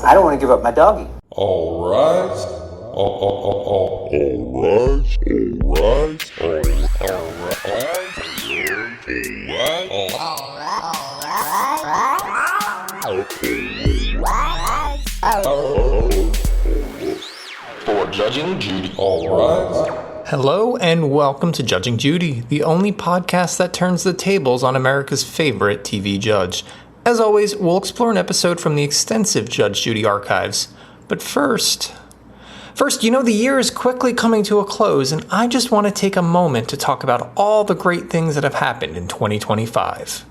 I don't want to give up my doggy. All right. All right. For Judging Judy. All right. Hello and welcome to Judging Judy, the only podcast that turns the tables on America's favorite TV judge. As always, we'll explore an episode from the extensive Judge Judy archives. But first, the year is quickly coming to a close, and I just want to take a moment to talk about all the great things that have happened in 2025.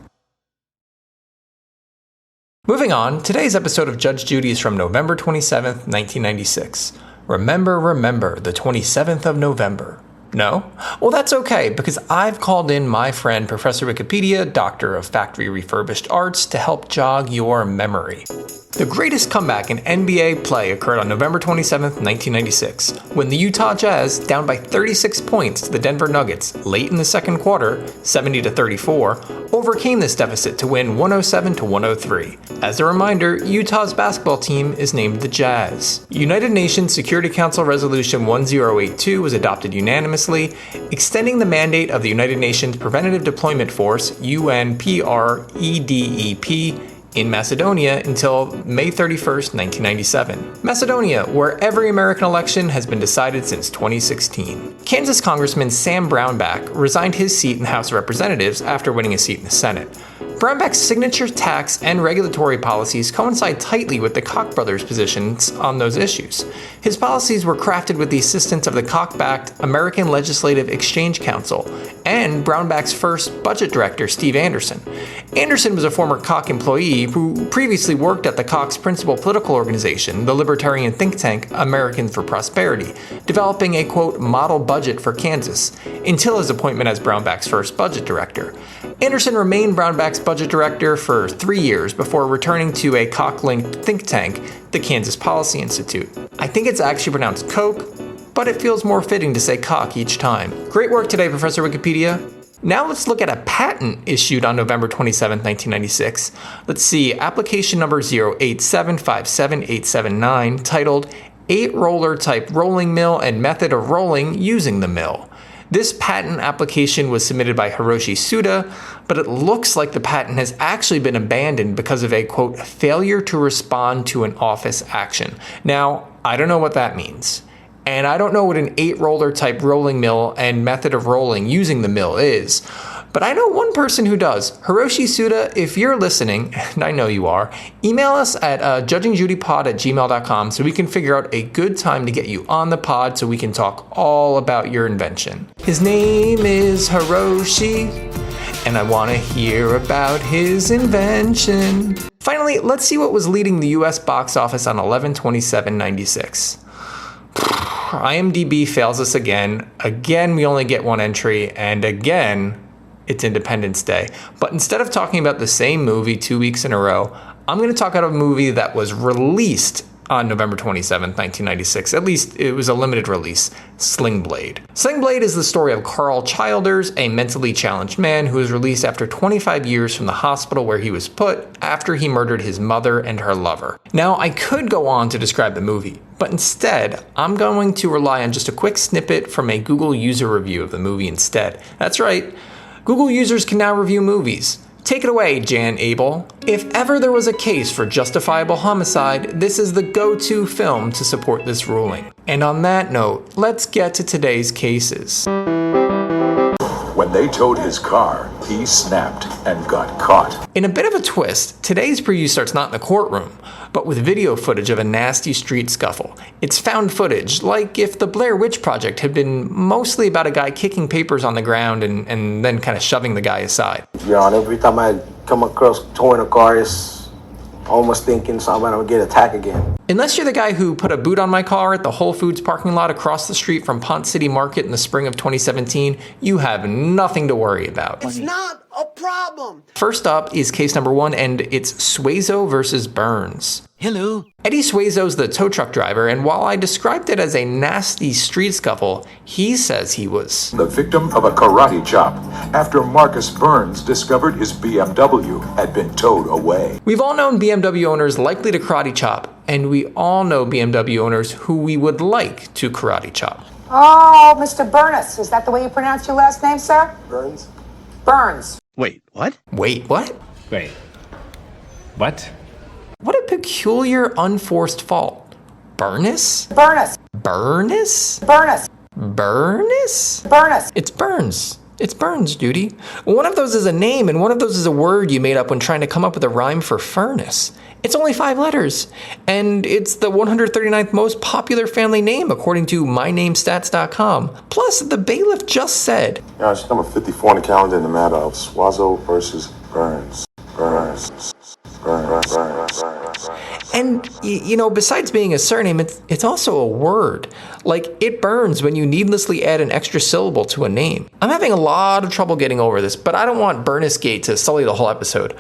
Moving on, today's episode of Judge Judy is from November 27th, 1996. Remember, the 27th of November. No? Well, that's okay, because I've called in my friend Professor Wikipedia, Doctor of Factory Refurbished Arts, to help jog your memory. The greatest comeback in NBA play occurred on November 27, 1996, when the Utah Jazz, down by 36 points to the Denver Nuggets late in the second quarter, 70-34, overcame this deficit to win 107-103. As a reminder, Utah's basketball team is named the Jazz. United Nations Security Council Resolution 1082 was adopted unanimously, extending the mandate of the United Nations Preventative Deployment Force, UNPREDEP, in Macedonia until May 31st, 1997. Macedonia, where every American election has been decided since 2016. Kansas Congressman Sam Brownback resigned his seat in the House of Representatives after winning a seat in the Senate. Brownback's signature tax and regulatory policies coincide tightly with the Koch brothers' positions on those issues. His policies were crafted with the assistance of the Koch-backed American Legislative Exchange Council and Brownback's first budget director, Steve Anderson. Anderson was a former Koch employee who previously worked at the Koch's principal political organization, the libertarian think tank Americans for Prosperity, developing a, quote, model budget for Kansas, until his appointment as Brownback's first budget director. Anderson remained Brownback's budget director for 3 years before returning to a Koch-linked think tank, the Kansas Policy Institute. I think it's actually pronounced Koch, but it feels more fitting to say Koch each time. Great work today, Professor Wikipedia. Now let's look at a patent issued on November 27, 1996. Let's see, application number 087577879, titled 8-roller type rolling mill and method of rolling using the mill. This patent application was submitted by Hiroshi Suda, but it looks like the patent has actually been abandoned because of a, quote, failure to respond to an office action. Now, I don't know what that means. And I don't know what an 8-roller type rolling mill and method of rolling using the mill is. But I know one person who does. Hiroshi Suda, if you're listening, and I know you are, email us at judgingjudypod@gmail.com so we can figure out a good time to get you on the pod so we can talk all about your invention. His name is Hiroshi, and I want to hear about his invention. Finally, let's see what was leading the US box office on 11/27/96. IMDb fails us again. Again, we only get one entry, and again, it's Independence Day. But instead of talking about the same movie 2 weeks in a row, I'm going to talk about a movie that was released on November 27, 1996. At least it was a limited release, Sling Blade. Sling Blade is the story of Carl Childers, a mentally challenged man who was released after 25 years from the hospital where he was put after he murdered his mother and her lover. Now, I could go on to describe the movie, but instead, I'm going to rely on just a quick snippet from a Google user review of the movie instead. That's right, Google users can now review movies. Take it away, Jan Abel. If ever there was a case for justifiable homicide, this is the go-to film to support this ruling. And on that note, let's get to today's cases. When they towed his car, he snapped and got caught. In a bit of a twist, today's preview starts not in the courtroom, but with video footage of a nasty street scuffle. It's found footage, like if the Blair Witch Project had been mostly about a guy kicking papers on the ground and then kind of shoving the guy aside. You know, every time I come across towing a car, it's almost thinking something I'm gonna get attacked again. Unless you're the guy who put a boot on my car at the Whole Foods parking lot across the street from Pont City Market in the spring of 2017, you have nothing to worry about. It's not a problem. First up is case number 1, and it's Suazo versus Burns. Hello. Eddie Suazo's the tow truck driver, and while I described it as a nasty street scuffle, he says he was the victim of a karate chop after Marcus Burns discovered his BMW had been towed away. We've all known BMW owners likely to karate chop, and we all know BMW owners who we would like to karate chop. Oh, Mr. Burness. Is that the way you pronounce your last name, sir? Burns. Burns. Wait, what? Wait, what? Wait. What? What a peculiar, unforced fault. Burness? Burness. Burness? Burness. Burness? Burness. It's Burns. It's Burns, Judy. One of those is a name, and one of those is a word you made up when trying to come up with a rhyme for furnace. It's only 5 letters, and it's the 139th most popular family name according to mynamestats.com. Plus, the bailiff just said, Yeah, it's number 54 on the calendar in the matter of Swazo versus Burns. Burns. and you know, besides being a surname, it's also a word. Like, it burns when you needlessly add an extra syllable to a name. I'm having a lot of trouble getting over this, but I don't want Burness-gate to sully the whole episode.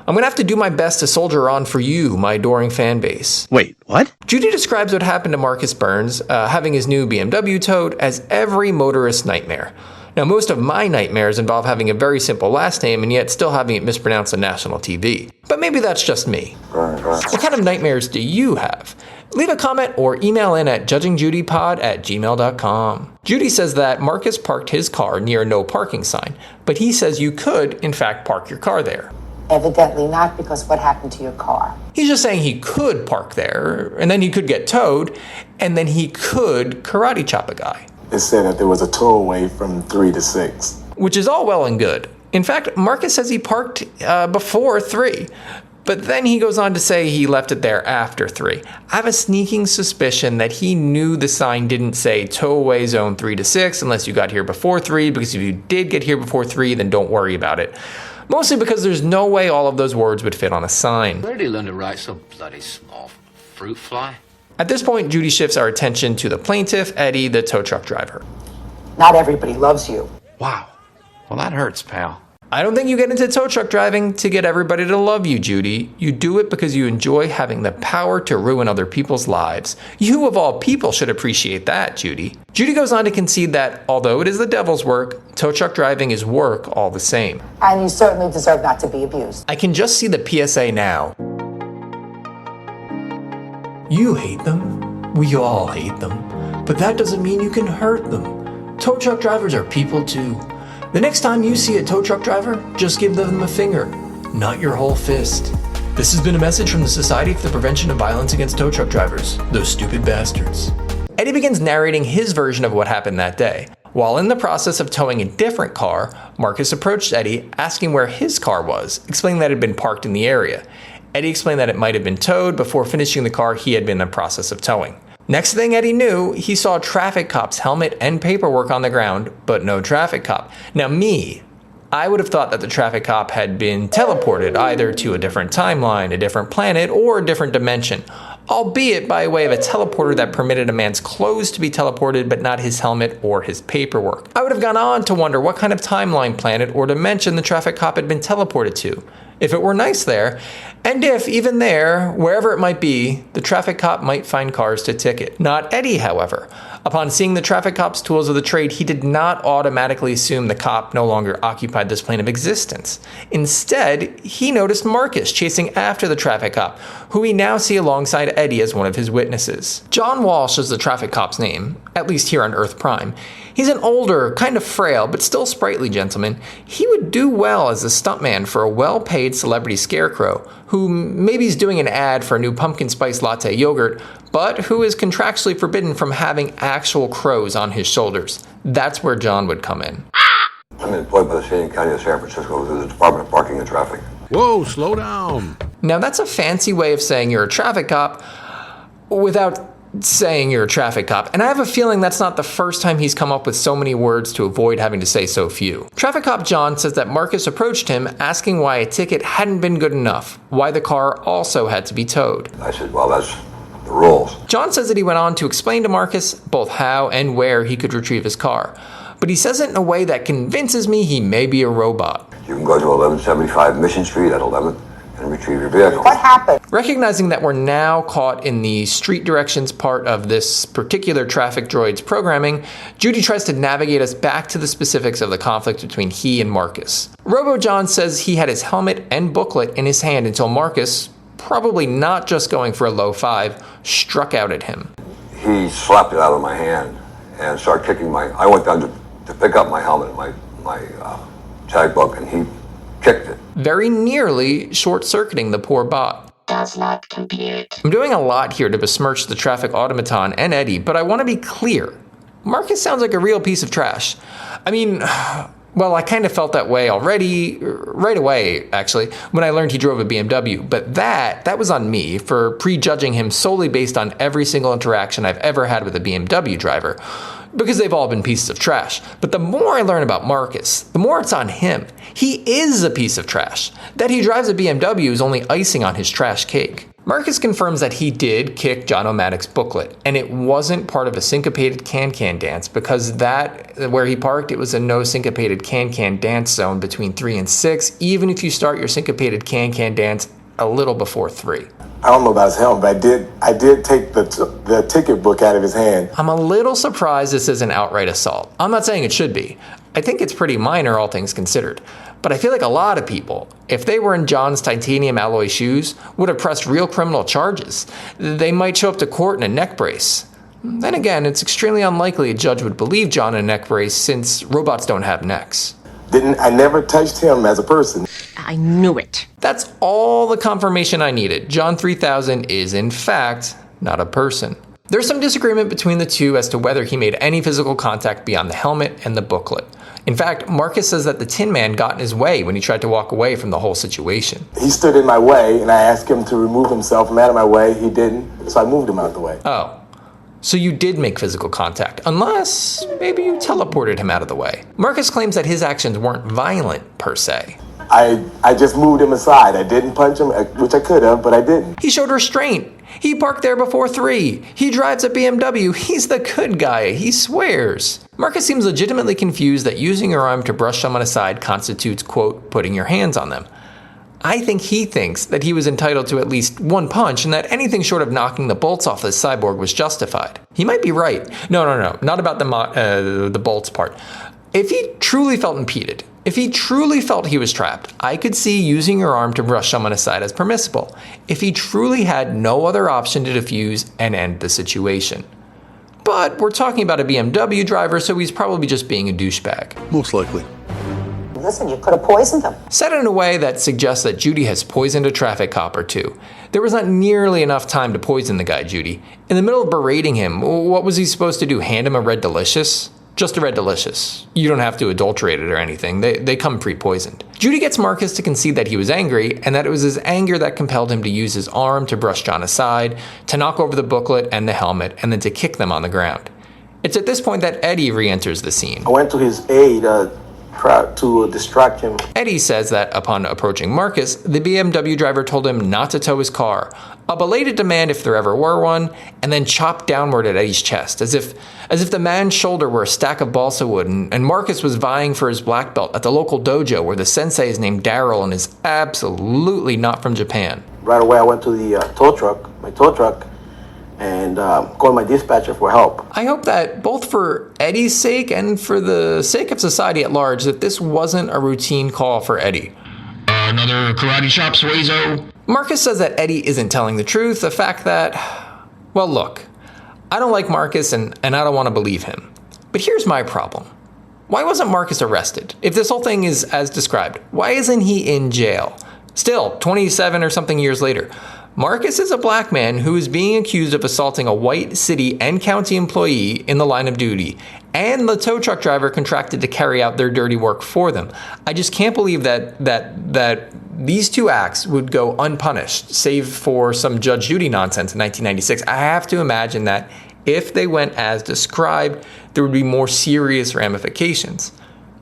I'm gonna have to do my best to soldier on for you, my adoring fan base. Wait, what? Judy describes what happened to Marcus Burns, having his new BMW towed, as every motorist's nightmare. Now, most of my nightmares involve having a very simple last name and yet still having it mispronounced on national TV. But maybe that's just me. What kind of nightmares do you have? Leave a comment or email in at judgingjudypod@gmail.com. Judy says that Marcus parked his car near a no parking sign, but he says you could, in fact, park your car there. Evidently not, because what happened to your car? He's just saying he could park there, and then he could get towed, and then he could karate chop a guy. It said that there was a towaway from 3 to 6. Which is all well and good. In fact, Marcus says he parked before 3. But then he goes on to say he left it there after 3. I have a sneaking suspicion that he knew the sign didn't say towaway zone 3 to 6 unless you got here before 3, because if you did get here before 3, then don't worry about it. Mostly because there's no way all of those words would fit on a sign. Where did he learn to write so bloody small? Fruit fly? At this point, Judy shifts our attention to the plaintiff, Eddie, the tow truck driver. Not everybody loves you. Wow. Well, that hurts, pal. I don't think you get into tow truck driving to get everybody to love you, Judy. You do it because you enjoy having the power to ruin other people's lives. You, of all people, should appreciate that, Judy. Judy goes on to concede that, although it is the devil's work, tow truck driving is work all the same. And you certainly deserve not to be abused. I can just see the PSA now. You hate them. We all hate them. But that doesn't mean you can hurt them. Tow truck drivers are people too. The next time you see a tow truck driver, just give them a finger, not your whole fist. This has been a message from the Society for the Prevention of Violence Against Tow Truck Drivers, those stupid bastards. Eddie begins narrating his version of what happened that day. While in the process of towing a different car, Marcus approached Eddie, asking where his car was, explaining that it had been parked in the area. Eddie explained that it might have been towed before finishing the car he had been in the process of towing. Next thing Eddie knew, he saw a traffic cop's helmet and paperwork on the ground, but no traffic cop. Now I would have thought that the traffic cop had been teleported either to a different timeline, a different planet, or a different dimension, albeit by way of a teleporter that permitted a man's clothes to be teleported but not his helmet or his paperwork. I would have gone on to wonder what kind of timeline, planet, or dimension the traffic cop had been teleported to, if it were nice there, and if, even there, wherever it might be, the traffic cop might find cars to ticket. Not Eddie, however. Upon seeing the traffic cop's tools of the trade, he did not automatically assume the cop no longer occupied this plane of existence. Instead, he noticed Marcus chasing after the traffic cop, who we now see alongside Eddie as one of his witnesses. John Walsh is the traffic cop's name, at least here on Earth Prime. He's an older, kind of frail, but still sprightly gentleman. He would do well as a stuntman for a well-paid celebrity scarecrow, who maybe is doing an ad for a new pumpkin spice latte yogurt, but who is contractually forbidden from having actual crows on his shoulders. That's where John would come in. I'm employed by the City and County of San Francisco through the Department of Parking and Traffic. Whoa, slow down. Now that's a fancy way of saying you're a traffic cop without saying you're a traffic cop, and I have a feeling that's not the first time he's come up with so many words to avoid having to say so few. Traffic cop John says that Marcus approached him asking why a ticket hadn't been good enough, why the car also had to be towed. I said, well, that's the rules. John says that he went on to explain to Marcus both how and where he could retrieve his car, but he says it in a way that convinces me he may be a robot. You can go to 1175 Mission Street at 11th and retrieve your vehicle. What happened? Recognizing that we're now caught in the street directions part of this particular traffic droid's programming, Judy tries to navigate us back to the specifics of the conflict between he and Marcus. Robo John says he had his helmet and booklet in his hand until Marcus, probably not just going for a low 5, struck out at him. He slapped it out of my hand and started kicking I went down to pick up my helmet, my tag book, and he kicked it. Very nearly short-circuiting the poor bot. Does not compute. I'm doing a lot here to besmirch the traffic automaton and Eddie, but I want to be clear. Marcus sounds like a real piece of trash. I mean, well, I kind of felt that way already, right away, actually, when I learned he drove a BMW. But that was on me for prejudging him solely based on every single interaction I've ever had with a BMW driver, because they've all been pieces of trash. But the more I learn about Marcus, the more it's on him. He is a piece of trash. That he drives a BMW is only icing on his trash cake. Marcus confirms that he did kick John O'Maddock's booklet, and it wasn't part of a syncopated can-can dance, because where he parked, it was a no syncopated can-can dance zone between 3 and 6, even if you start your syncopated can-can dance a little before 3. I don't know about his helmet, but I did take the ticket book out of his hand. I'm a little surprised this isn't outright assault. I'm not saying it should be. I think it's pretty minor, all things considered. But I feel like a lot of people, if they were in John's titanium alloy shoes, would have pressed real criminal charges. They might show up to court in a neck brace. Then again, it's extremely unlikely a judge would believe John in a neck brace, since robots don't have necks. I never touched him as a person. I knew it. That's all the confirmation I needed. John 3000 is, in fact, not a person. There's some disagreement between the two as to whether he made any physical contact beyond the helmet and the booklet. In fact, Marcus says that the Tin Man got in his way when he tried to walk away from the whole situation. He stood in my way, and I asked him to remove himself from out of my way. He didn't, so I moved him out of the way. Oh, so you did make physical contact, unless maybe you teleported him out of the way. Marcus claims that his actions weren't violent, per se. I just moved him aside. I didn't punch him, which I could have, but I didn't. He showed restraint. He parked there before 3. He drives a BMW. He's the good guy. He swears. Marcus seems legitimately confused that using your arm to brush someone aside constitutes, quote, putting your hands on them. I think he thinks that he was entitled to at least one punch and that anything short of knocking the bolts off this cyborg was justified. He might be right. No, not about the bolts part. If he truly felt impeded, if he truly felt he was trapped, I could see using your arm to brush someone aside as permissible, if he truly had no other option to defuse and end the situation. But we're talking about a BMW driver, so he's probably just being a douchebag. Most likely. Listen, you could have poisoned him. Said in a way that suggests that Judy has poisoned a traffic cop or two. There was not nearly enough time to poison the guy, Judy. In the middle of berating him, what was he supposed to do, hand him a Red Delicious? Just a Red Delicious. You don't have to adulterate it or anything. They come pre-poisoned. Judy gets Marcus to concede that he was angry, and that it was his anger that compelled him to use his arm to brush John aside, to knock over the booklet and the helmet, and then to kick them on the ground. It's at this point that Eddie re-enters the scene. I went to his aid to distract him. Eddie says that upon approaching Marcus, the BMW driver told him not to tow his car, a belated demand if there ever were one, and then chopped downward at Eddie's chest, as if the man's shoulder were a stack of balsa wood, and Marcus was vying for his black belt at the local dojo where the sensei is named Daryl and is absolutely not from Japan. Right away, I went to the my tow truck, and called my dispatcher for help. I hope that both for Eddie's sake and for the sake of society at large, that this wasn't a routine call for Eddie. Another karate chop, Suazo. Marcus says that Eddie isn't telling the truth, the fact that, well, look, I don't like Marcus and I don't want to believe him. But here's my problem. Why wasn't Marcus arrested? If this whole thing is as described, why isn't he in jail? Still, 27 or something years later, Marcus is a black man who is being accused of assaulting a white city and county employee in the line of duty, and the tow truck driver contracted to carry out their dirty work for them. I just can't believe that these two acts would go unpunished, save for some Judge Judy nonsense in 1996. I have to imagine that if they went as described, there would be more serious ramifications.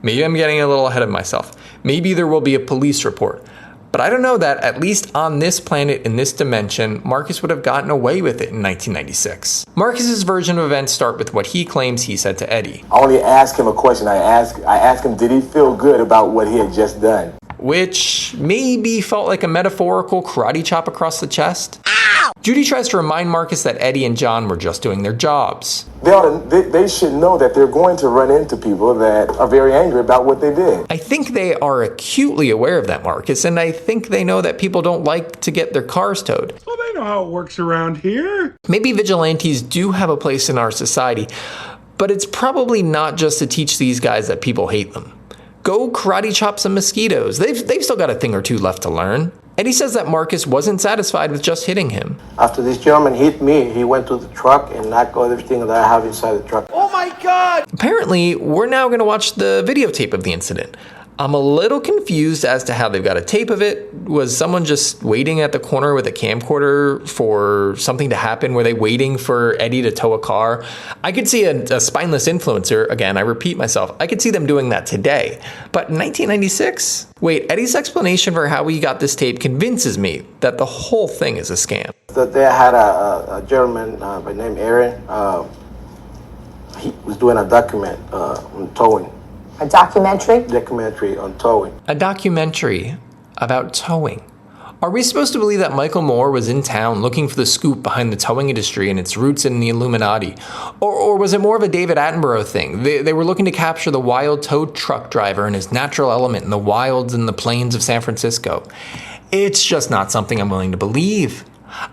Maybe I'm getting a little ahead of myself. Maybe there will be a police report. But I don't know that, at least on this planet, in this dimension, Marcus would have gotten away with it in 1996. Marcus's version of events start with what he claims he said to Eddie. I only asked him a question. I asked him, did he feel good about what he had just done? which maybe felt like a metaphorical karate chop across the chest. Ow! Judy tries to remind Marcus that Eddie and John were just doing their jobs. They should know that they're going to run into people that are very angry about what they did. I think they are acutely aware of that, Marcus, and I think they know that people don't like to get their cars towed. Well, they know how it works around here. Maybe vigilantes do have a place in our society, but it's probably not just to teach these guys that people hate them. Go karate chop some mosquitoes. They've still got a thing or two left to learn. Eddie says that Marcus wasn't satisfied with just hitting him. After this gentleman hit me, he went to the truck and knocked everything that I have inside the truck. Oh my God! Apparently, we're now going to watch the videotape of the incident. I'm a little confused as to how they've got a tape of it. Was someone just waiting at the corner with a camcorder for something to happen? Were they waiting for Eddie to tow a car? I could see a spineless influencer, again, I repeat myself, I could see them doing that today. But in 1996? Wait, Eddie's explanation for how he got this tape convinces me that the whole thing is a scam. They had a gentleman by the name Aaron. He was doing a document on towing. A documentary? Documentary on towing. A documentary about towing. Are we supposed to believe that Michael Moore was in town looking for the scoop behind the towing industry and its roots in the Illuminati? Or was it more of a David Attenborough thing? They were looking to capture the wild tow truck driver and his natural element in the wilds and the plains of San Francisco. It's just not something I'm willing to believe.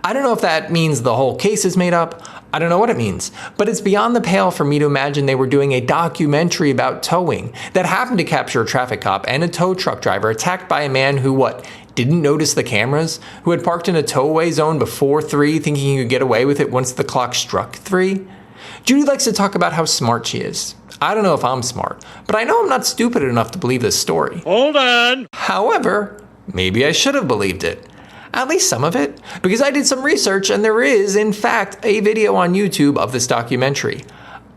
I don't know if that means the whole case is made up. I don't know what it means, but it's beyond the pale for me to imagine they were doing a documentary about towing that happened to capture a traffic cop and a tow truck driver attacked by a man who, didn't notice the cameras? Who had parked in a towaway zone before 3, thinking he could get away with it once the clock struck 3? Judy likes to talk about how smart she is. I don't know if I'm smart, but I know I'm not stupid enough to believe this story. Hold on. However, maybe I should have believed it. At least some of it, because I did some research and there is, in fact, a video on YouTube of this documentary.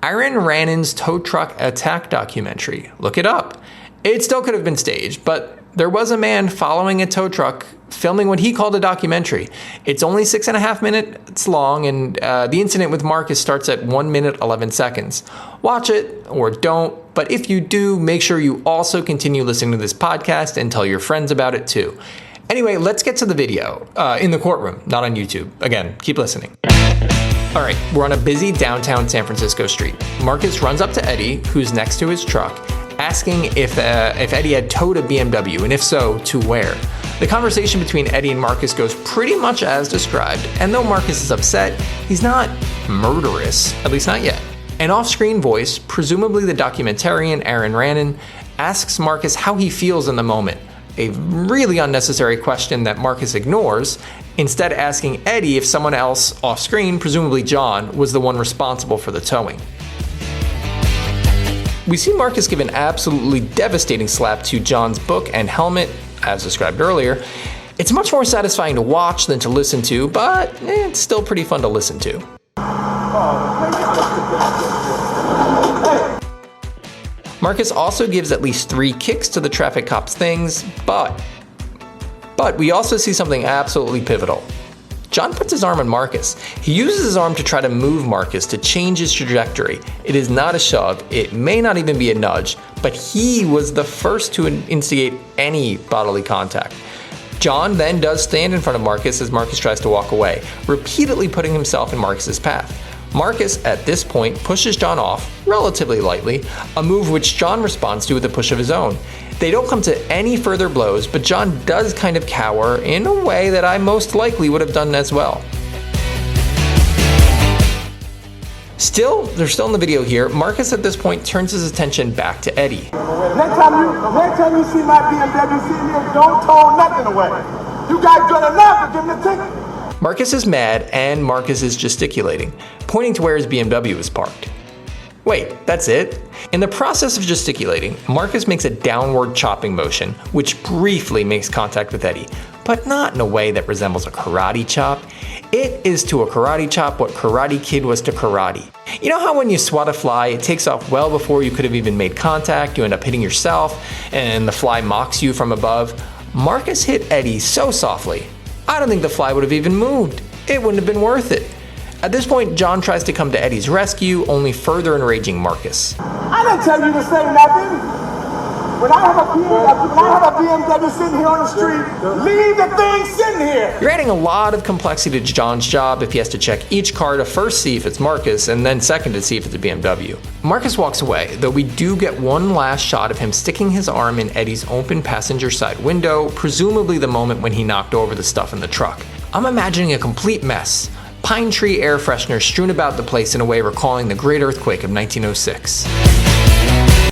Aaron Rannon's tow truck attack documentary. Look it up. It still could have been staged, but there was a man following a tow truck filming what he called a documentary. It's only 6.5 minutes long, and the incident with Marcus starts at 1 minute 11 seconds. Watch it or don't, but if you do, make sure you also continue listening to this podcast and tell your friends about it too. Anyway, let's get to the video, in the courtroom, not on YouTube. Again, keep listening. All right, we're on a busy downtown San Francisco street. Marcus runs up to Eddie, who's next to his truck, asking if Eddie had towed a BMW, and if so, to where. The conversation between Eddie and Marcus goes pretty much as described, and though Marcus is upset, he's not murderous, at least not yet. An off-screen voice, presumably the documentarian Aaron Rannon, asks Marcus how he feels in the moment. A really unnecessary question that Marcus ignores, instead asking Eddie if someone else off-screen, presumably John, was the one responsible for the towing. We see Marcus give an absolutely devastating slap to John's book and helmet, as described earlier. It's much more satisfying to watch than to listen to, but it's still pretty fun to listen to. Marcus also gives at least 3 kicks to the traffic cop's things, but we also see something absolutely pivotal. John puts his arm on Marcus. He uses his arm to try to move Marcus to change his trajectory. It is not a shove, it may not even be a nudge, but he was the first to instigate any bodily contact. John then does stand in front of Marcus as Marcus tries to walk away, repeatedly putting himself in Marcus's path. Marcus, at this point, pushes John off, relatively lightly, a move which John responds to with a push of his own. They don't come to any further blows, but John does kind of cower in a way that I most likely would have done as well. Still, they're still in the video here. Marcus at this point turns his attention back to Eddie. Next time you see my BMW sitting here, don't tow nothing away. You guys done enough to give me the ticket. Marcus is mad and Marcus is gesticulating, pointing to where his BMW is parked. Wait, that's it? In the process of gesticulating, Marcus makes a downward chopping motion, which briefly makes contact with Eddie, but not in a way that resembles a karate chop. It is to a karate chop what Karate Kid was to karate. You know how when you swat a fly, it takes off well before you could have even made contact, you end up hitting yourself, and the fly mocks you from above? Marcus hit Eddie so softly, I don't think the fly would have even moved. It wouldn't have been worth it. At this point, John tries to come to Eddie's rescue, only further enraging Marcus. I didn't tell you to say nothing. When I have a BMW sitting here on the street, leave the thing sitting here. You're adding a lot of complexity to John's job if he has to check each car to first see if it's Marcus and then second to see if it's a BMW. Marcus walks away, though we do get one last shot of him sticking his arm in Eddie's open passenger side window, presumably the moment when he knocked over the stuff in the truck. I'm imagining a complete mess. Pine tree air freshener strewn about the place in a way recalling the Great Earthquake of 1906.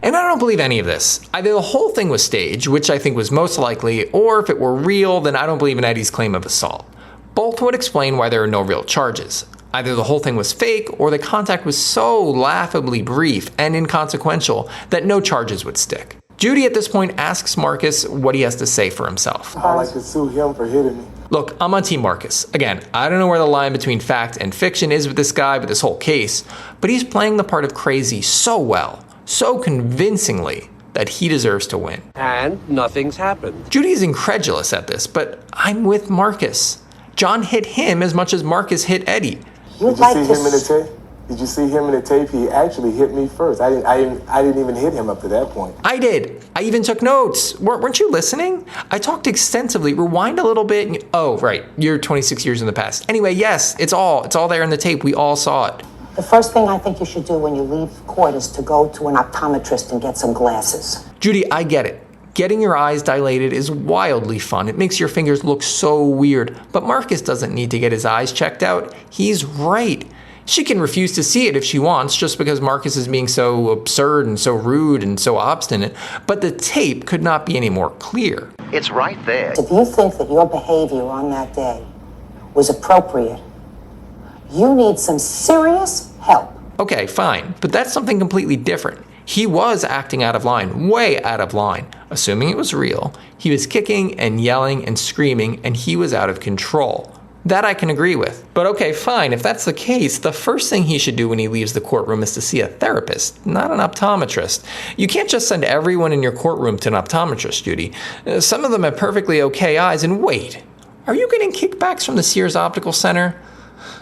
And I don't believe any of this. Either the whole thing was staged, which I think was most likely, or if it were real, then I don't believe in Eddie's claim of assault. Both would explain why there are no real charges. Either the whole thing was fake, or the contact was so laughably brief and inconsequential that no charges would stick. Judy at this point asks Marcus what he has to say for himself. I'd like to sue him for hitting me. Look, I'm on Team Marcus. Again, I don't know where the line between fact and fiction is with this guy, with this whole case, but he's playing the part of crazy so well, so convincingly, that he deserves to win. And nothing's happened. Judy is incredulous at this, but I'm with Marcus. John hit him as much as Marcus hit Eddie. Did you see him in the tape? Did you see him in the tape? He actually hit me first. I didn't even hit him up to that point. I did. I even took notes. Weren't you listening? I talked extensively. Rewind a little bit. And oh, right. You're 26 years in the past. Anyway, yes, it's all there in the tape. We all saw it. The first thing I think you should do when you leave court is to go to an optometrist and get some glasses. Judy, I get it. Getting your eyes dilated is wildly fun. It makes your fingers look so weird. But Marcus doesn't need to get his eyes checked out. He's right. She can refuse to see it if she wants, just because Marcus is being so absurd and so rude and so obstinate. But the tape could not be any more clear. It's right there. If you think that your behavior on that day was appropriate, you need some serious help. Okay, fine, but that's something completely different. He was acting out of line, way out of line. Assuming it was real, he was kicking and yelling and screaming, and he was out of control. That I can agree with. But okay, fine, if that's the case, the first thing he should do when he leaves the courtroom is to see a therapist, not an optometrist. You can't just send everyone in your courtroom to an optometrist, Judy. Some of them have perfectly okay eyes, and wait, are you getting kickbacks from the Sears Optical Center?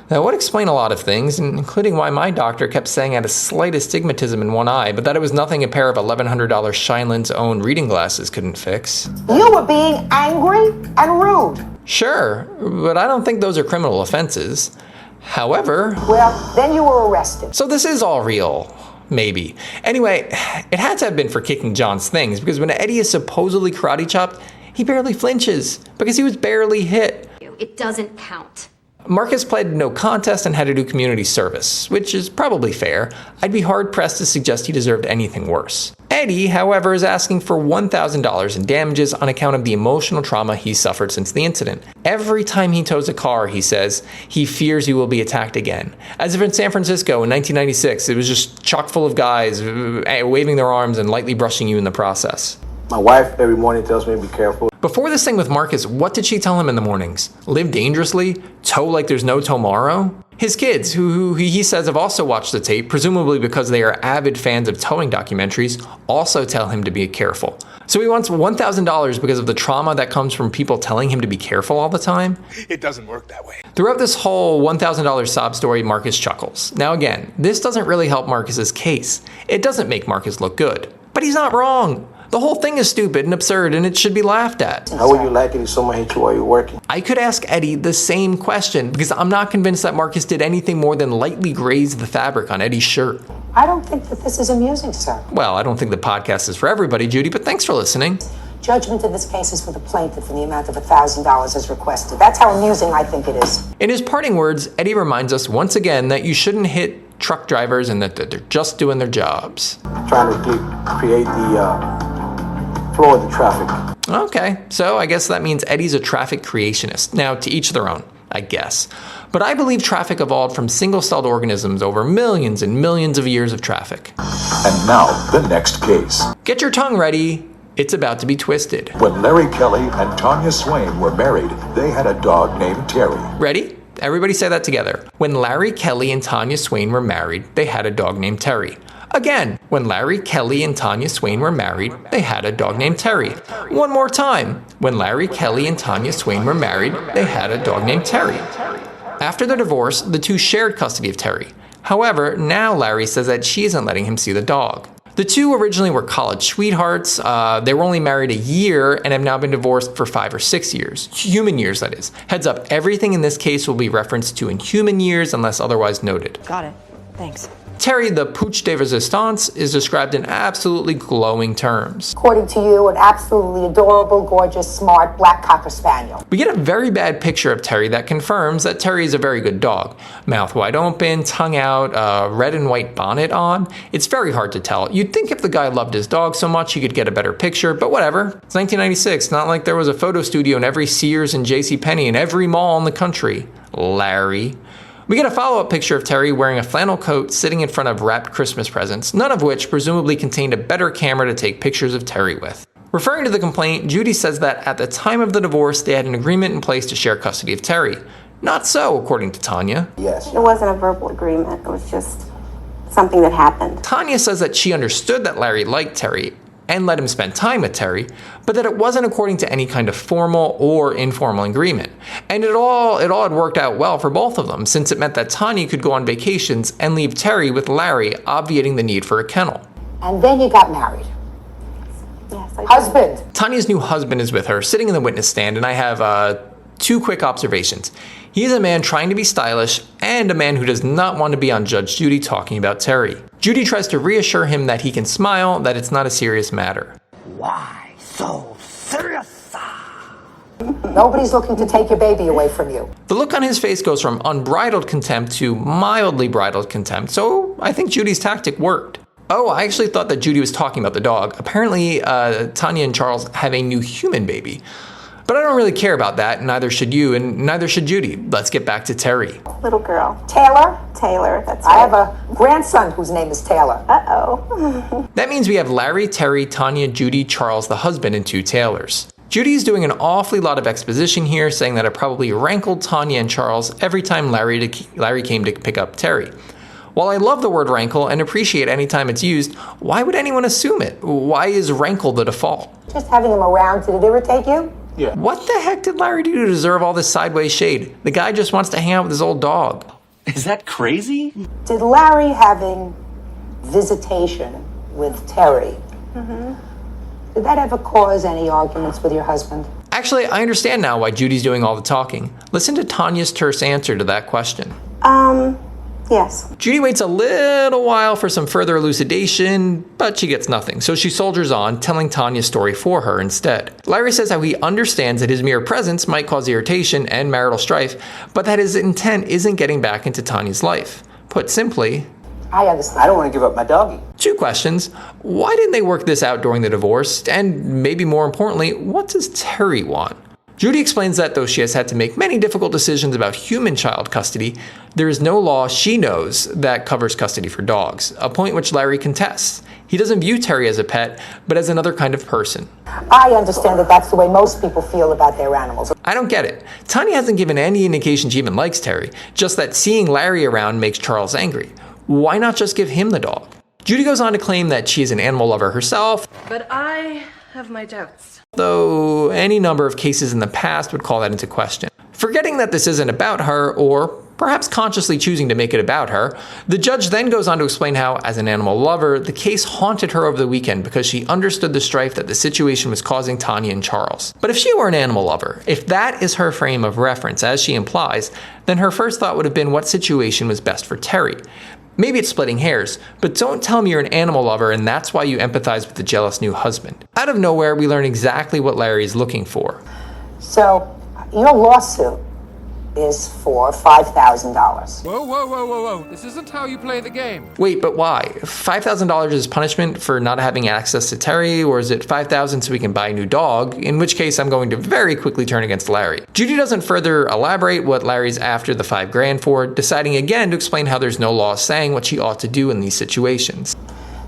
That would explain a lot of things, including why my doctor kept saying I had a slight astigmatism in one eye, but that it was nothing a pair of $1,100 Shinelin's own reading glasses couldn't fix. You were being angry and rude. Sure, but I don't think those are criminal offenses. However... Well, then you were arrested. So this is all real. Maybe. Anyway, it had to have been for kicking John's things, because when Eddie is supposedly karate chopped, he barely flinches, because he was barely hit. It doesn't count. Marcus pled no contest and had to do community service, which is probably fair. I'd be hard-pressed to suggest he deserved anything worse. Eddie, however, is asking for $1,000 in damages on account of the emotional trauma he suffered since the incident. Every time he tows a car, he says, he fears he will be attacked again. As if in San Francisco in 1996, it was just chock full of guys waving their arms and lightly brushing you in the process. My wife every morning tells me to be careful. Before this thing with Marcus, what did she tell him in the mornings? Live dangerously? Tow like there's no tomorrow? His kids, who he says have also watched the tape, presumably because they are avid fans of towing documentaries, also tell him to be careful. So he wants $1,000 because of the trauma that comes from people telling him to be careful all the time? It doesn't work that way. Throughout this whole $1,000 sob story, Marcus chuckles. Now again, this doesn't really help Marcus's case. It doesn't make Marcus look good. But he's not wrong. The whole thing is stupid and absurd, and it should be laughed at. How would you like it if someone hit you while you're working? I could ask Eddie the same question, because I'm not convinced that Marcus did anything more than lightly graze the fabric on Eddie's shirt. I don't think that this is amusing, sir. Well, I don't think the podcast is for everybody, Judy, but thanks for listening. Judgment in this case is for the plaintiff in the amount of $1,000 as requested. That's how amusing I think it is. In his parting words, Eddie reminds us once again that you shouldn't hit truck drivers and that they're just doing their jobs. Trying to create the flow of the traffic. Okay, so I guess that means Eddie's a traffic creationist. Now, to each their own, I guess. But I believe traffic evolved from single-celled organisms over millions and millions of years of traffic. And now, the next case. Get your tongue ready. It's about to be twisted. When Larry Kelly and Tanya Swain were married, they had a dog named Terry. Ready? Everybody say that together. When Larry Kelly and Tanya Swain were married, they had a dog named Terry. Again, when Larry Kelly and Tanya Swain were married, they had a dog named Terry. One more time. When Larry Kelly and Tanya Swain were married, they had a dog named Terry. After their divorce, the two shared custody of Terry. However, now Larry says that she isn't letting him see the dog. The two originally were college sweethearts. They were only married a year and have now been divorced for 5 or 6 years. Human years, that is. Heads up, everything in this case will be referenced to in human years unless otherwise noted. Got it. Thanks. Terry, the pooch de resistance, is described in absolutely glowing terms. According to you, an absolutely adorable, gorgeous, smart black cocker spaniel. We get a very bad picture of Terry that confirms that Terry is a very good dog. Mouth wide open, tongue out, red and white bonnet on. It's very hard to tell. You'd think if the guy loved his dog so much he could get a better picture, but whatever. It's 1996, not like there was a photo studio in every Sears and JCPenney in every mall in the country. Larry. We get a follow-up picture of Terry wearing a flannel coat sitting in front of wrapped Christmas presents, none of which presumably contained a better camera to take pictures of Terry with. Referring to the complaint, Judy says that at the time of the divorce, they had an agreement in place to share custody of Terry. Not so, according to Tanya. Yes. It wasn't a verbal agreement. It was just something that happened. Tanya says that she understood that Larry liked Terry and let him spend time with Terry, but that it wasn't according to any kind of formal or informal agreement. And it all had worked out well for both of them, since it meant that Tanya could go on vacations and leave Terry with Larry, obviating the need for a kennel. And then you got married. Yes, I did. Husband. Tanya's new husband is with her, sitting in the witness stand, and I have 2 quick observations. He is a man trying to be stylish and a man who does not want to be on Judge Judy talking about Terry. Judy tries to reassure him that he can smile, that it's not a serious matter. Why so serious? Nobody's looking to take your baby away from you. The look on his face goes from unbridled contempt to mildly bridled contempt, so I think Judy's tactic worked. Oh, I actually thought that Judy was talking about the dog. Apparently, Tanya and Charles have a new human baby. But I don't really care about that, neither should you, and neither should Judy. Let's get back to Terry. Little girl. Taylor? Taylor, that's I right. have a grandson whose name is Taylor. Uh-oh. That means we have Larry, Terry, Tanya, Judy, Charles, the husband, and 2 Taylors. Judy's doing an awfully lot of exposition here, saying that it probably rankled Tanya and Charles every time Larry came to pick up Terry. While I love the word rankle and appreciate any time it's used, why would anyone assume it? Why is rankle the default? Just having him around, did it irritate you? Yeah. What the heck did Larry do to deserve all this sideways shade? The guy just wants to hang out with his old dog. Is that crazy? Did Larry having visitation with Terry, did that ever cause any arguments with your husband? Actually, I understand now why Judy's doing all the talking. Listen to Tanya's terse answer to that question. Yes. Judy waits a little while for some further elucidation, but she gets nothing, so she soldiers on, telling Tanya's story for her instead. Larry says how he understands that his mere presence might cause irritation and marital strife, but that his intent isn't getting back into Tanya's life. Put simply, I understand. I don't want to give up my doggy. 2 questions. Why didn't they work this out during the divorce? And maybe more importantly, what does Terry want? Judy explains that though she has had to make many difficult decisions about human child custody, there is no law she knows that covers custody for dogs, a point which Larry contests. He doesn't view Terry as a pet, but as another kind of person. I understand that that's the way most people feel about their animals. I don't get it. Tanya hasn't given any indication she even likes Terry, just that seeing Larry around makes Charles angry. Why not just give him the dog? Judy goes on to claim that she is an animal lover herself, But I have my doubts. though any number of cases in the past would call that into question. Forgetting that this isn't about her, or perhaps consciously choosing to make it about her, the judge then goes on to explain how, as an animal lover, the case haunted her over the weekend because she understood the strife that the situation was causing Tanya and Charles. But if she were an animal lover, if that is her frame of reference, as she implies, then her first thought would have been what situation was best for Terry. Maybe it's splitting hairs, but don't tell me you're an animal lover and that's why you empathize with the jealous new husband. Out of nowhere, we learn exactly what Larry is looking for. So, your lawsuit is for $5,000. Whoa, whoa, whoa, whoa, whoa. This isn't how you play the game. Wait, but why? $5,000 is punishment for not having access to Terry, or is it $5,000 so we can buy a new dog? In which case, I'm going to very quickly turn against Larry. Judy doesn't further elaborate what Larry's after the $5,000 for, deciding again to explain how there's no law saying what she ought to do in these situations.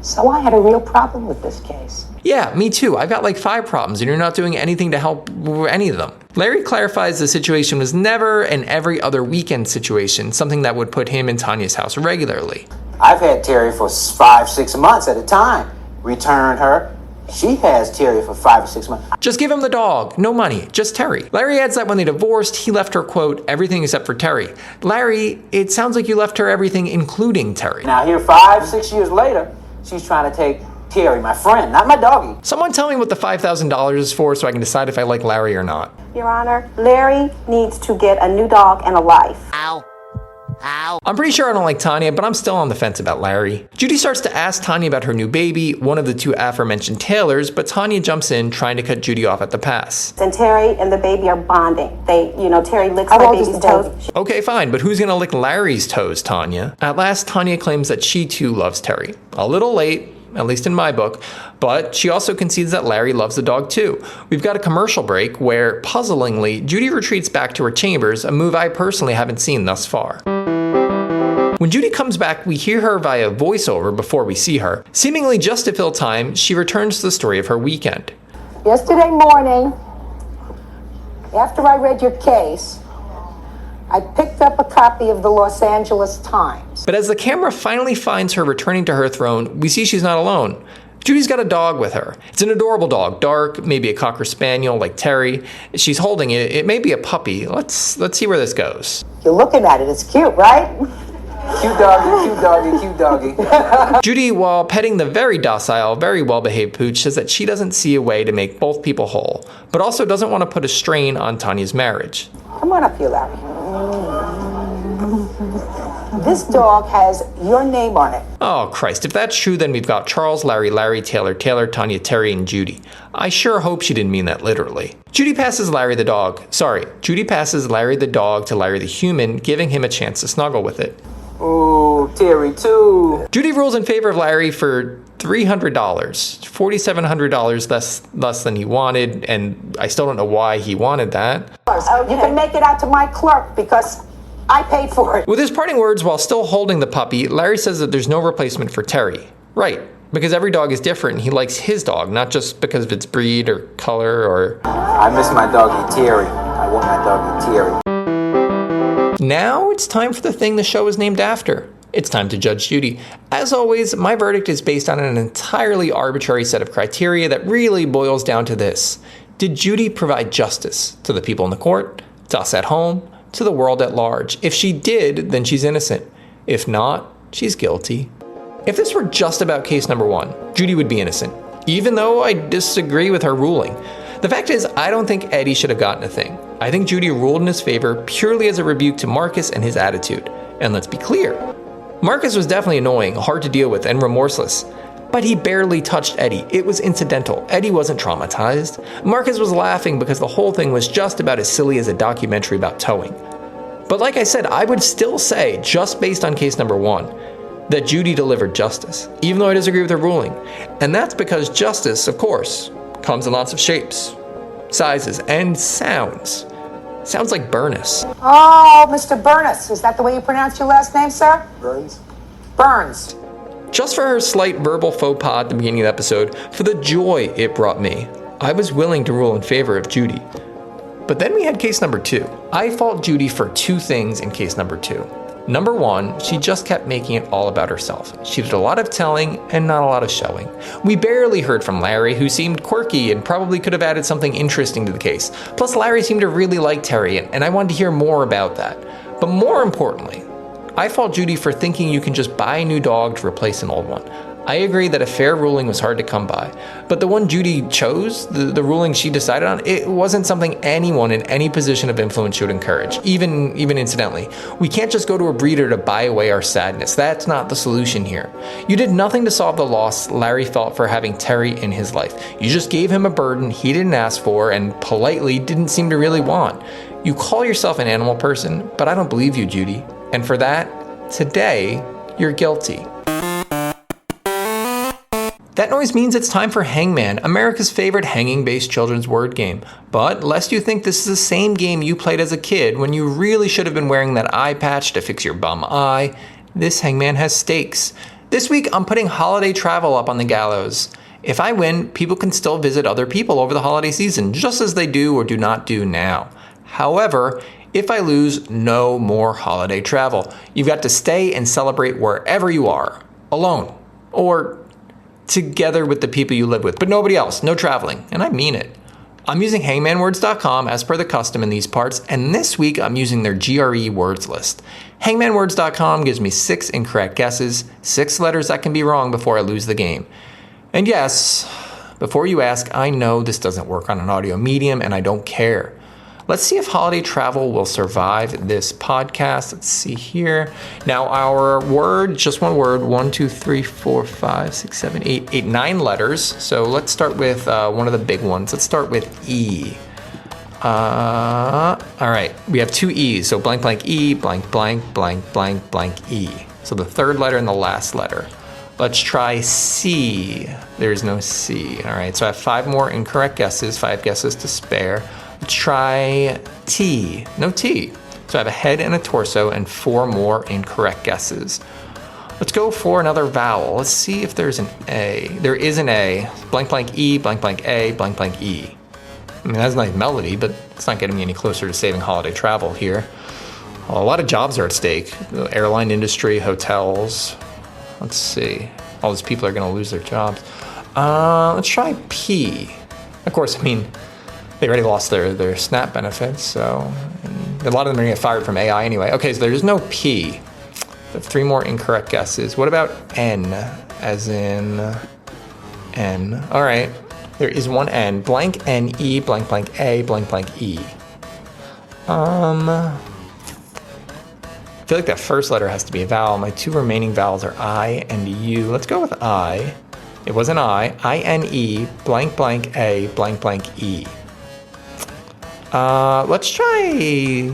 So I had a real problem with this case. Yeah, me too. I've got like 5 problems and you're not doing anything to help any of them. Larry clarifies the situation was never an every other weekend situation, something that would put him in Tanya's house regularly. I've had Terry for 5-6 months at a time. Return her. She has Terry for 5 or 6 months. Just give him the dog. No money. Just Terry. Larry adds that when they divorced, he left her, quote, everything except for Terry. Larry, it sounds like you left her everything including Terry. Now here 5-6 years later, she's trying to take Terry, my friend, not my doggy. Someone tell me what the $5,000 is for so I can decide if I like Larry or not. Your Honor, Larry needs to get a new dog and a life. Ow. Ow. I'm pretty sure I don't like Tanya, but I'm still on the fence about Larry. Judy starts to ask Tanya about her new baby, one of the two aforementioned Taylors, but Tanya jumps in, trying to cut Judy off at the pass. And Terry and the baby are bonding. Terry licks my baby's toes. Okay, fine, but who's gonna lick Larry's toes, Tanya? At last, Tanya claims that she too loves Terry. A little late, at least in my book, but she also concedes that Larry loves the dog too. We've got a commercial break where, puzzlingly, Judy retreats back to her chambers, a move I personally haven't seen thus far. When Judy comes back, we hear her via voiceover before we see her. Seemingly just to fill time, she returns to the story of her weekend. Yesterday morning, after I read your case, I picked up a copy of the Los Angeles Times. But as the camera finally finds her returning to her throne, we see she's not alone. Judy's got a dog with her. It's an adorable dog, dark, maybe a Cocker Spaniel like Terry. She's holding it. It may be a puppy. Let's see where this goes. You're looking at it. It's cute, right? Cute doggy, cute doggy, cute doggy. Judy, while petting the very docile, very well-behaved pooch, says that she doesn't see a way to make both people whole, but also doesn't want to put a strain on Tanya's marriage. Come on up here, Larry. This dog has your name on it. Oh, Christ. If that's true, then we've got Charles, Larry, Taylor, Tanya, Terry, and Judy. I sure hope she didn't mean that literally. Judy passes Larry the dog to Larry the human, giving him a chance to snuggle with it. Ooh, Terry too. Judy rules in favor of Larry for $300, $4,700 less than he wanted, and I still don't know why he wanted that. Okay. You can make it out to my clerk because I paid for it. With his parting words while still holding the puppy, Larry says that there's no replacement for Terry. Right, because every dog is different and he likes his dog, not just because of its breed or color or... I miss my doggy Terry. I want my doggy Terry. Now it's time for the thing the show is named after. It's time to judge Judy. As always, my verdict is based on an entirely arbitrary set of criteria that really boils down to this. Did Judy provide justice to the people in the court, to us at home, to the world at large? If she did, then she's innocent. If not, she's guilty. If this were just about case number 1, Judy would be innocent, even though I disagree with her ruling. The fact is, I don't think Eddie should have gotten a thing. I think Judy ruled in his favor purely as a rebuke to Marcus and his attitude. And let's be clear, Marcus was definitely annoying, hard to deal with, and remorseless. But he barely touched Eddie. It was incidental. Eddie wasn't traumatized. Marcus was laughing because the whole thing was just about as silly as a documentary about towing. But like I said, I would still say, just based on case number 1, that Judy delivered justice, even though I disagree with her ruling. And that's because justice, of course, comes in lots of shapes, sizes, and sounds. Sounds like Burness. Oh, Mr. Burness. Is that the way you pronounce your last name, sir? Burns? Burns. Just for her slight verbal faux pas at the beginning of the episode, for the joy it brought me, I was willing to rule in favor of Judy. But then we had case number 2. I fault Judy for 2 things in case number 2. Number 1, she just kept making it all about herself. She did a lot of telling and not a lot of showing. We barely heard from Larry, who seemed quirky and probably could have added something interesting to the case. Plus, Larry seemed to really like Terry, and I wanted to hear more about that. But more importantly, I fault Judy for thinking you can just buy a new dog to replace an old one. I agree that a fair ruling was hard to come by, but the one Judy chose, the ruling she decided on, it wasn't something anyone in any position of influence should encourage, even incidentally. We can't just go to a breeder to buy away our sadness. That's not the solution here. You did nothing to solve the loss Larry felt for having Terry in his life. You just gave him a burden he didn't ask for and politely didn't seem to really want. You call yourself an animal person, but I don't believe you, Judy. And for that, today, you're guilty. That noise means it's time for Hangman, America's favorite hanging-based children's word game. But lest you think this is the same game you played as a kid when you really should have been wearing that eye patch to fix your bum eye, this Hangman has stakes. This week, I'm putting holiday travel up on the gallows. If I win, people can still visit other people over the holiday season, just as they do or do not do now. However, if I lose, no more holiday travel. You've got to stay and celebrate wherever you are, alone, or together with the people you live with, but nobody else, no traveling, and I mean it. I'm using hangmanwords.com as per the custom in these parts, and this week I'm using their GRE words list. Hangmanwords.com gives me 6 incorrect guesses, 6 letters that can be wrong before I lose the game. And yes, before you ask, I know this doesn't work on an audio medium, and I don't care. Let's see if holiday travel will survive this podcast. Let's see here. Now our word, just one word, 1, 2, 3, 4, 5, 6, 7, 8, 9 letters. So let's start with one of the big ones. Let's start with E. All right, we have 2 E's. So blank, blank, E, blank, blank, blank, blank, blank, E. So the third letter and the last letter. Let's try C. There's no C. All right, so I have 5 more incorrect guesses, 5 guesses to spare. Let's try T. No T. So I have a head and a torso and 4 more incorrect guesses. Let's go for another vowel. Let's see if there's an A. There is an A. Blank, blank, E, blank, blank, A, blank, blank, E. I mean, that's a nice melody, but it's not getting me any closer to saving holiday travel here. Well, a lot of jobs are at stake. The airline industry, hotels. Let's see. All these people are going to lose their jobs. Let's try P. Of course, I mean, they already lost their SNAP benefits, so a lot of them are going to get fired from AI anyway. Okay, so there's no P. 3 more incorrect guesses. What about N, as in N? All right, there is one N. Blank N, E, blank, blank, A, blank, blank, E. I feel like that first letter has to be a vowel. My 2 remaining vowels are I and U. Let's go with I. It was an I-N-E, blank, blank, A, blank, blank, E. Let's try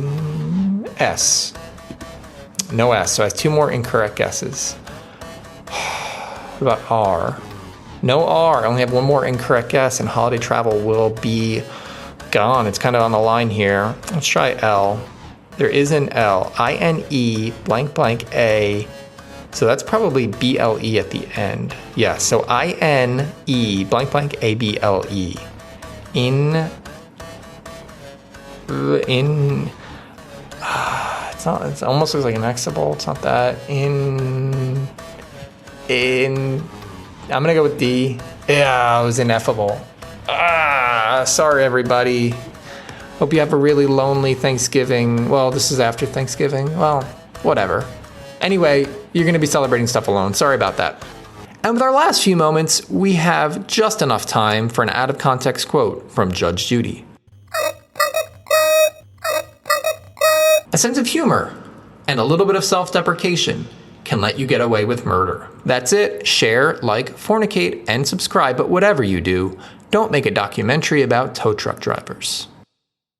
S. No S, so I have 2 more incorrect guesses. What about R? No R, I only have 1 more incorrect guess, and holiday travel will be gone. It's kind of on the line here. Let's try L. There is an L. I-N-E, blank, blank, A. So that's probably B-L-E at the end. Yeah, so I-N-E, blank, blank, A-B-L-E. It almost looks like an Xable. It's not that. I'm gonna go with D. Yeah, it was ineffable. Sorry everybody. Hope you have a really lonely Thanksgiving. Well, this is after Thanksgiving. Well, whatever. Anyway, you're gonna be celebrating stuff alone. Sorry about that. And with our last few moments, we have just enough time for an out of context quote from Judge Judy. A sense of humor and a little bit of self-deprecation can let you get away with murder. That's it. Share, like, fornicate, and subscribe, but whatever you do, don't make a documentary about tow truck drivers.